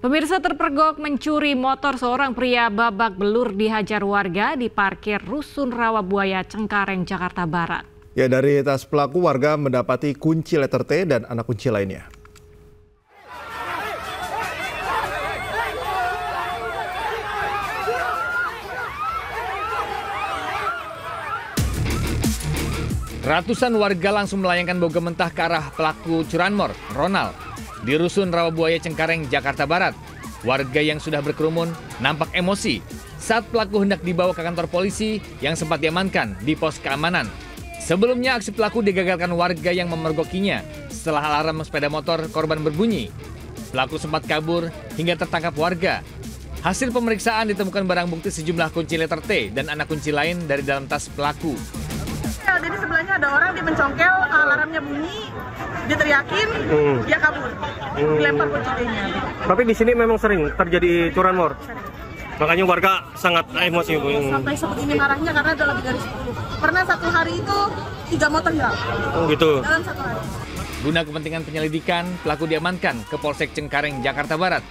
Pemirsa, terpergok mencuri motor seorang pria babak belur dihajar warga di parkir Rusun Rawabuaya, Cengkareng, Jakarta Barat. Ya, dari tas pelaku warga mendapati kunci letter T dan anak kunci lainnya. Ratusan warga langsung melayangkan boga mentah ke arah pelaku curanmor, Ronald, di Rusun Rawabuaya, Cengkareng, Jakarta Barat. Warga yang sudah berkerumun nampak emosi saat pelaku hendak dibawa ke kantor polisi yang sempat diamankan di pos keamanan. Sebelumnya aksi pelaku digagalkan warga yang memergokinya setelah alarm sepeda motor korban berbunyi. Pelaku sempat kabur hingga tertangkap warga. Hasil pemeriksaan ditemukan barang bukti sejumlah kunci letter T dan anak kunci lain dari dalam tas pelaku. Jadi sebelahnya ada orang, dia mencongkel, alarmnya bunyi, dia teriakin, dia kabur, dilempar kunci T-nya. Tapi di sini memang sering terjadi curanmor. Makanya warga sangat emosi, Bu. Sampai sebegini marahnya karena ada lebih dari 10. Pernah satu hari itu 3 motor hilang. Oh gitu. Dalam satu hari. Guna kepentingan penyelidikan, pelaku diamankan ke Polsek Cengkareng, Jakarta Barat.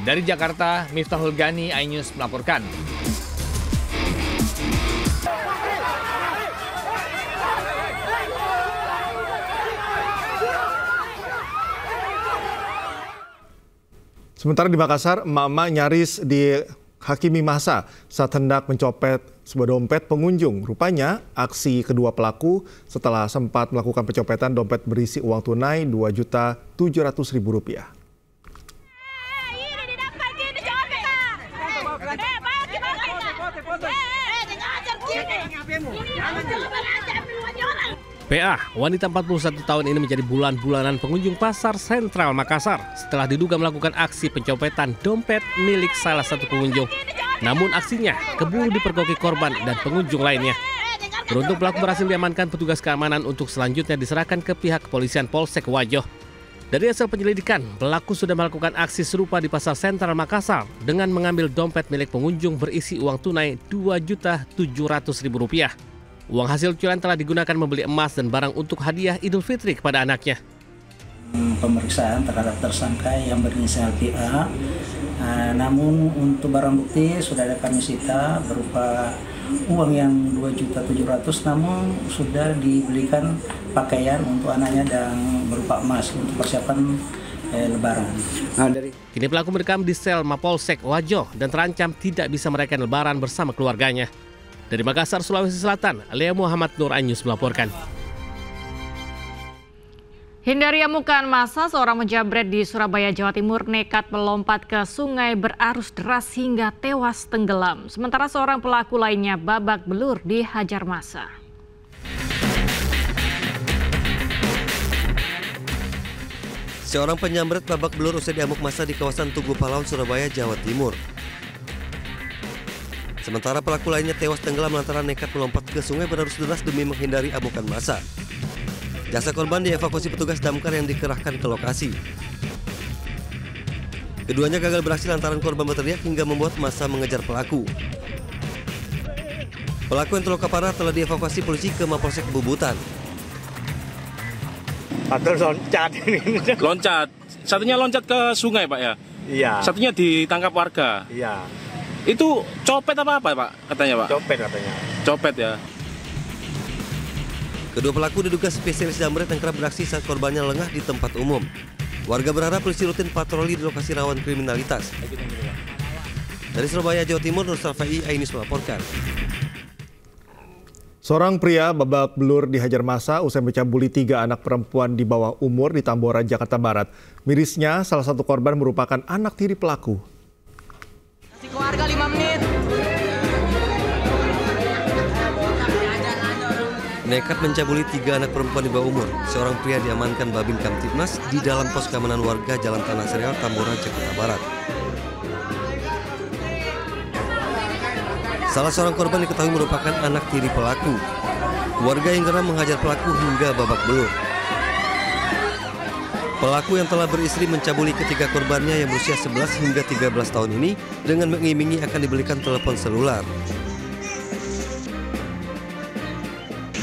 Dari Jakarta, Miftahul Gani, iNews melaporkan. Sementara di Makassar, emak-emak nyaris dihakimi massa saat hendak mencopet sebuah dompet pengunjung. Rupanya aksi kedua pelaku setelah sempat melakukan pencopetan dompet berisi uang tunai Rp2.700.000. PA, wanita 41 tahun ini menjadi bulan-bulanan pengunjung pasar sentral Makassar setelah diduga melakukan aksi pencopetan dompet milik salah satu pengunjung. Namun aksinya keburu dipergoki korban dan pengunjung lainnya. Beruntung pelaku berhasil diamankan petugas keamanan untuk selanjutnya diserahkan ke pihak kepolisian Polsek Wajo. Dari hasil penyelidikan, pelaku sudah melakukan aksi serupa di pasar sentral Makassar dengan mengambil dompet milik pengunjung berisi uang tunai Rp2.700.000. Uang hasil curian telah digunakan membeli emas dan barang untuk hadiah Idul Fitri kepada anaknya. Pemeriksaan terhadap tersangka yang berinisial PA, namun untuk barang bukti sudah ada kami sita berupa uang yang Rp2.700.000, namun sudah dibelikan pakaian untuk anaknya dan berupa emas untuk persiapan Lebaran. Kini pelaku mendekam di sel Mapolsek Wajo dan terancam tidak bisa merayakan Lebaran bersama keluarganya. Dari Makassar, Sulawesi Selatan, Lea Muhammad Nur, iNews melaporkan. Hindari amukan massa, seorang menjamret di Surabaya, Jawa Timur nekat melompat ke sungai berarus deras hingga tewas tenggelam. Sementara seorang pelaku lainnya babak belur dihajar massa. Seorang penjamret babak belur usai diamuk massa di kawasan Tugu Pahlawan, Surabaya, Jawa Timur. Sementara pelaku lainnya tewas tenggelam lantaran nekat melompat ke sungai berarus deras demi menghindari amukan massa. Jasad korban dievakuasi petugas damkar yang dikerahkan ke lokasi. Keduanya gagal beraksi lantaran korban berteriak hingga membuat massa mengejar pelaku. Pelaku yang terluka parah telah dievakuasi polisi ke Mapolsek Bubutan. Loncat. Satunya loncat ke sungai, Pak, ya? Iya. Satunya ditangkap warga. Iya. Itu copet apa, Pak, katanya, Pak? Copet katanya. Copet, ya. Kedua pelaku diduga spesialis jamret yang kerap beraksi saat korbannya lengah di tempat umum. Warga berharap polisi rutin patroli di lokasi rawan kriminalitas. Dari Surabaya, Jawa Timur, Nur Salfai, iNews melaporkan. Seorang pria babak belur dihajar massa usai mencabuli 3 anak perempuan di bawah umur di Tambora, Jakarta Barat. Mirisnya, salah satu korban merupakan anak tiri pelaku. Keluarga 5 menit. Nekat mencabuli 3 anak perempuan di bawah umur, seorang pria diamankan Babin Kamtibnas di dalam pos keamanan warga Jalan Tanah Serial, Tambora, Jakarta Barat. Salah seorang korban diketahui merupakan anak tiri pelaku. Warga yang geram menghajar pelaku hingga babak belur. Pelaku yang telah beristri mencabuli ketiga korbannya yang berusia 11 hingga 13 tahun ini dengan mengiming-imingi akan dibelikan telepon selular.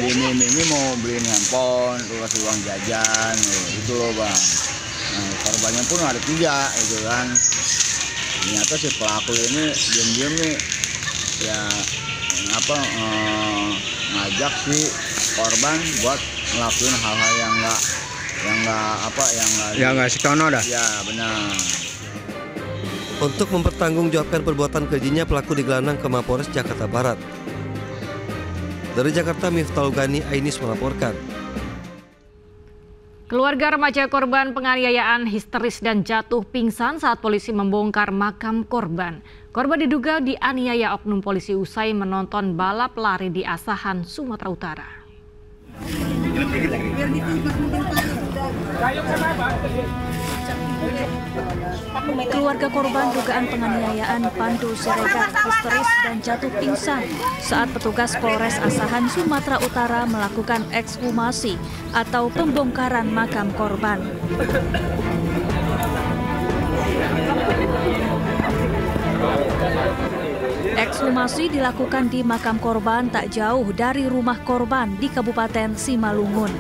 Ini mau beliin handphone, terus uang jajan, gitu loh, Bang. Nah, korbannya pun ada 3, gitu kan. ternyata si pelaku ini diam-diam nih ya ngajak si korban buat ngelakuin hal-hal yang nggak senonoh dah. Ya benar. Untuk mempertanggungjawabkan perbuatan kejinya, pelaku digelandang ke Mapolres Jakarta Barat. Dari Jakarta, Miftahul Gani, Ainis melaporkan. Keluarga remaja korban penganiayaan histeris dan jatuh pingsan saat polisi membongkar makam korban. Korban diduga dianiaya oknum polisi usai menonton balap lari di Asahan, Sumatera Utara. Keluarga korban dugaan penganiayaan Pandu Siregar histeris dan jatuh pingsan saat petugas Polres Asahan, Sumatera Utara melakukan ekshumasi atau pembongkaran makam korban. Ekshumasi dilakukan di makam korban tak jauh dari rumah korban di Kabupaten Simalungun.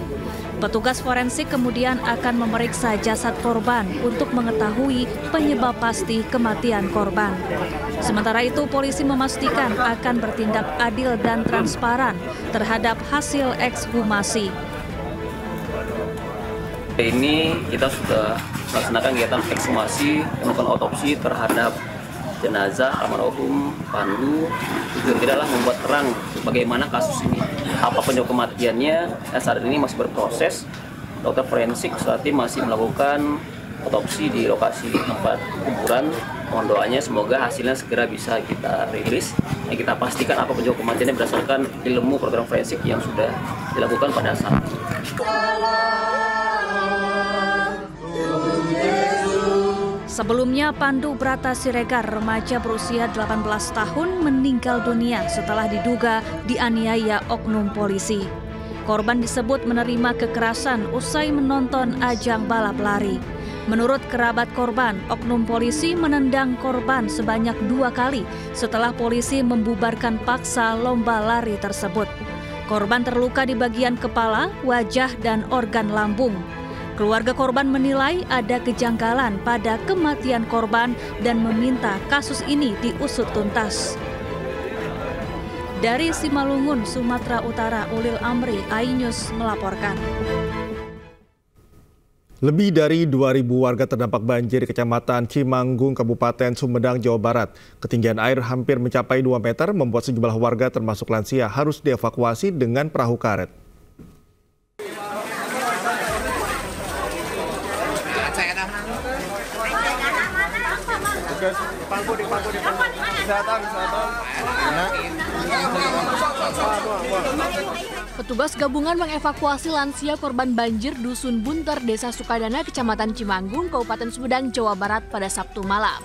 Petugas forensik kemudian akan memeriksa jasad korban untuk mengetahui penyebab pasti kematian korban. Sementara itu, polisi memastikan akan bertindak adil dan transparan terhadap hasil ekshumasi. Ini kita sudah melaksanakan kegiatan ekshumasi, melakukan otopsi terhadap jenazah almarhum Pandu. Tujuan kita adalah membuat terang bagaimana kasus ini, apa penyebab kematiannya. Saat ini masih berproses. Dokter forensik saat ini masih melakukan otopsi di lokasi tempat kuburan. Mohon doanya semoga hasilnya segera bisa kita rilis dan kita pastikan apa penyebab kematiannya berdasarkan ilmu program forensik yang sudah dilakukan pada saat ini. Sebelumnya, Pandu Brata Siregar, remaja berusia 18 tahun, meninggal dunia setelah diduga dianiaya oknum polisi. Korban disebut menerima kekerasan usai menonton ajang balap lari. Menurut kerabat korban, oknum polisi menendang korban sebanyak 2 kali setelah polisi membubarkan paksa lomba lari tersebut. Korban terluka di bagian kepala, wajah, dan organ lambung. Keluarga korban menilai ada kejanggalan pada kematian korban dan meminta kasus ini diusut tuntas. Dari Simalungun, Sumatera Utara, Ulil Amri, iNews melaporkan. Lebih dari 2.000 warga terdampak banjir di Kecamatan Cimanggung, Kabupaten Sumedang, Jawa Barat. Ketinggian air hampir mencapai 2 meter membuat sejumlah warga termasuk lansia harus dievakuasi dengan perahu karet. Petugas gabungan mengevakuasi lansia korban banjir Dusun Bunter, Desa Sukadana, Kecamatan Cimanggung, Kabupaten Sumedang, Jawa Barat pada Sabtu malam.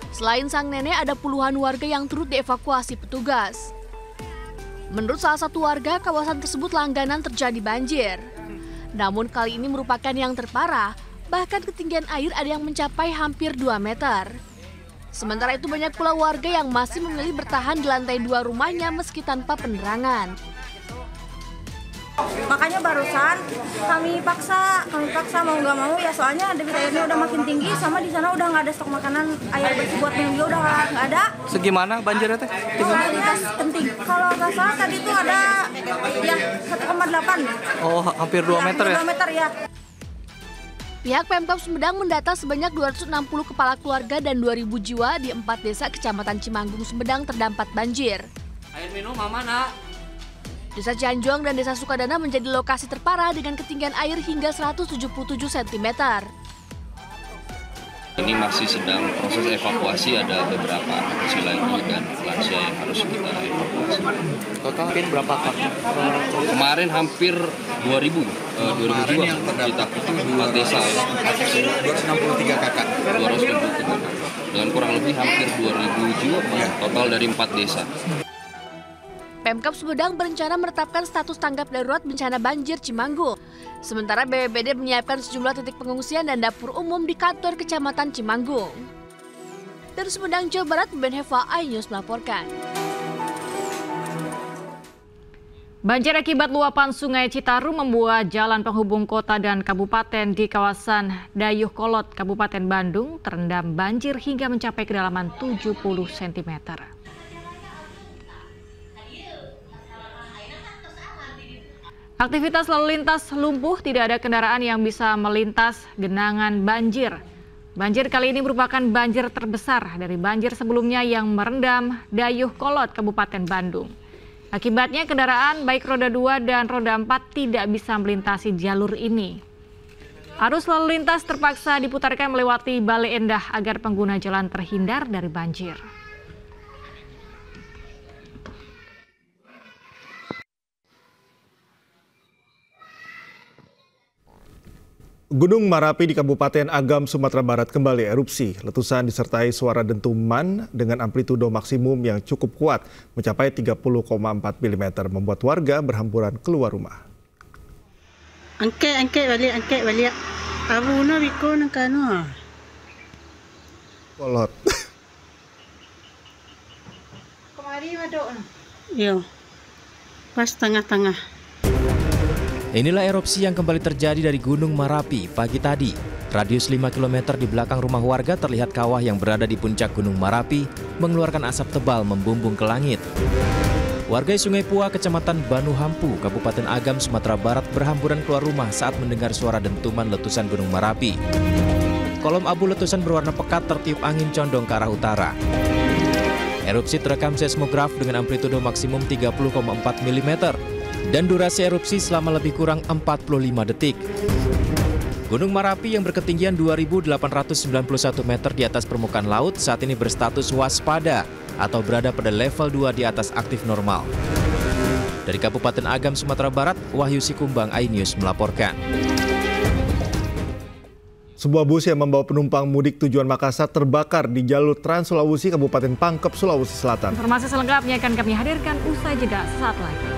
Selain sang nenek, ada puluhan warga yang turut dievakuasi petugas. Menurut salah satu warga, kawasan tersebut langganan terjadi banjir. Namun kali ini merupakan yang terparah, bahkan ketinggian air ada yang mencapai hampir 2 meter. Sementara itu banyak pula warga yang masih memilih bertahan di lantai 2 rumahnya meski tanpa penerangan. Makanya barusan kami paksa mau nggak mau ya, soalnya debit airnya udah makin tinggi, sama di sana udah nggak ada stok makanan, air bersih buat minum juga udah nggak ada. Segimana banjirnya teh? Kualitas penting. Kalau nggak salah tadi tuh ada ya 1,8. Oh, hampir 2 meter ya? 2 meter ya. Pihak Pemkab Sumedang mendata sebanyak 260 kepala keluarga dan 2.000 jiwa di 4 desa Kecamatan Cimanggung, Sumedang terdampak banjir. Air minum mana? Desa Cianjuang dan Desa Sukadana menjadi lokasi terparah dengan ketinggian air hingga 177 cm. Ini masih sedang proses evakuasi, ada beberapa anak kecil lagi dan lansia yang harus kita evakuasi. Total mungkin berapa kak? Kemarin hampir 2.000 jiwa kita 4 desa ya. 263 kakak. 263 kakak. Dengan kurang lebih hampir 2.000 jiwa total dari 4 desa. Pemkab Sumedang berencana menetapkan status tanggap darurat bencana banjir Cimanggung. Sementara BPBD menyiapkan sejumlah titik pengungsian dan dapur umum di kantor Kecamatan Cimanggung. Dari Sumedang, Jawa Barat, Ben Heva, iNews melaporkan. Banjir akibat luapan Sungai Citarum membuat jalan penghubung kota dan kabupaten di kawasan Dayuh Kolot, Kabupaten Bandung terendam banjir hingga mencapai kedalaman 70 cm. Aktivitas lalu lintas lumpuh, tidak ada kendaraan yang bisa melintas genangan banjir. Banjir kali ini merupakan banjir terbesar dari banjir sebelumnya yang merendam Dayuh Kolot, Kabupaten Bandung. Akibatnya kendaraan baik roda 2 dan roda 4 tidak bisa melintasi jalur ini. Arus lalu lintas terpaksa diputarkan melewati Bale Endah agar pengguna jalan terhindar dari banjir. Gunung Marapi di Kabupaten Agam, Sumatera Barat kembali erupsi. Letusan disertai suara dentuman dengan amplitudo maksimum yang cukup kuat, mencapai 30,4 mm, membuat warga berhamburan keluar rumah. Angke balik. Abu na biko ng kano. Kolot. Kemari madok. Yo. Pas tengah-tengah. Inilah erupsi yang kembali terjadi dari Gunung Marapi pagi tadi. Radius 5 km di belakang rumah warga terlihat kawah yang berada di puncak Gunung Marapi mengeluarkan asap tebal membumbung ke langit. Warga Sungai Pua, Kecamatan Banu Hampu, Kabupaten Agam, Sumatera Barat berhamburan keluar rumah saat mendengar suara dentuman letusan Gunung Marapi. Kolom abu letusan berwarna pekat tertiup angin condong ke arah utara. Erupsi terekam seismograf dengan amplitudo maksimum 30,4 mm. Dan durasi erupsi selama lebih kurang 45 detik. Gunung Marapi yang berketinggian 2.891 meter di atas permukaan laut saat ini berstatus waspada atau berada pada level 2 di atas aktif normal. Dari Kabupaten Agam, Sumatera Barat, Wahyu Sikumbang, iNews melaporkan. Sebuah bus yang membawa penumpang mudik tujuan Makassar terbakar di jalur Trans Sulawesi, Kabupaten Pangkep, Sulawesi Selatan. Informasi selengkapnya akan kami hadirkan usai jeda saat lagi.